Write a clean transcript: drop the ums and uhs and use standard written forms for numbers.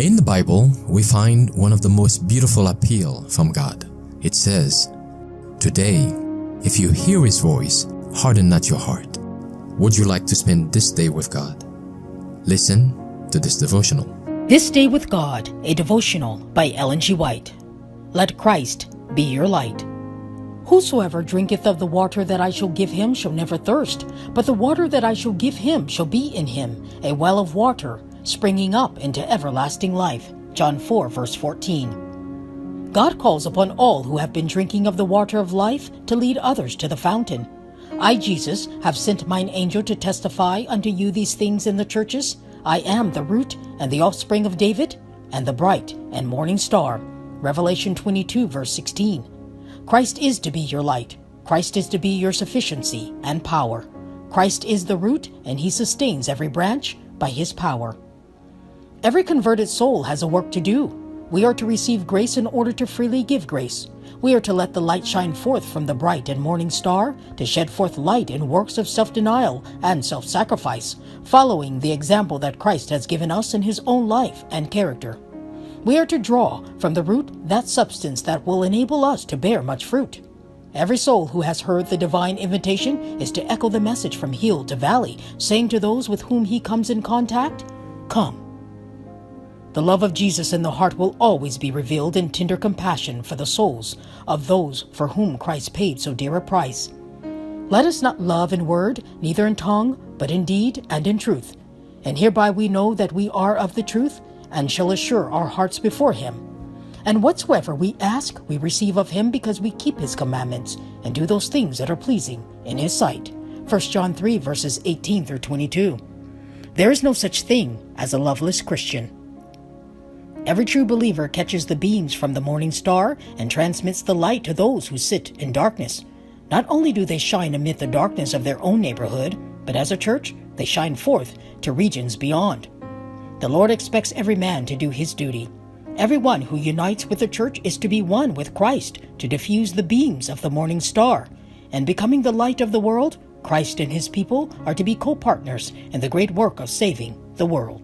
In the Bible, we find one of the most beautiful appeal from God. It says, "Today, if you hear His voice, harden not your heart." Would you like to spend this day with God? Listen to this devotional. This Day with God, a devotional by Ellen G. White. Let Christ be your light. Whosoever drinketh of the water that I shall give him shall never thirst, but the water that I shall give him shall be in him a well of water, springing up into everlasting life. John 4, verse 14. God calls upon all who have been drinking of the water of life to lead others to the fountain. I, Jesus, have sent mine angel to testify unto you these things in the churches. I am the root and the offspring of David, and the bright and morning star. Revelation 22, verse 16. Christ is to be your light. Christ is to be your sufficiency and power. Christ is the root, and He sustains every branch by His power. Every converted soul has a work to do. We are to receive grace in order to freely give grace. We are to let the light shine forth from the bright and morning star, to shed forth light in works of self-denial and self-sacrifice, following the example that Christ has given us in His own life and character. We are to draw from the root that substance that will enable us to bear much fruit. Every soul who has heard the divine invitation is to echo the message from hill to valley, saying to those with whom he comes in contact, "Come." The love of Jesus in the heart will always be revealed in tender compassion for the souls of those for whom Christ paid so dear a price. Let us not love in word, neither in tongue, but in deed and in truth. And hereby we know that we are of the truth, and shall assure our hearts before Him. And whatsoever we ask, we receive of Him, because we keep His commandments, and do those things that are pleasing in His sight. 1 John 3, verses 18 through 22. There is no such thing as a loveless Christian. Every true believer catches the beams from the morning star and transmits the light to those who sit in darkness. Not only do they shine amid the darkness of their own neighborhood, but as a church, they shine forth to regions beyond. The Lord expects every man to do his duty. Everyone who unites with the church is to be one with Christ to diffuse the beams of the morning star. And becoming the light of the world, Christ and His people are to be co-partners in the great work of saving the world.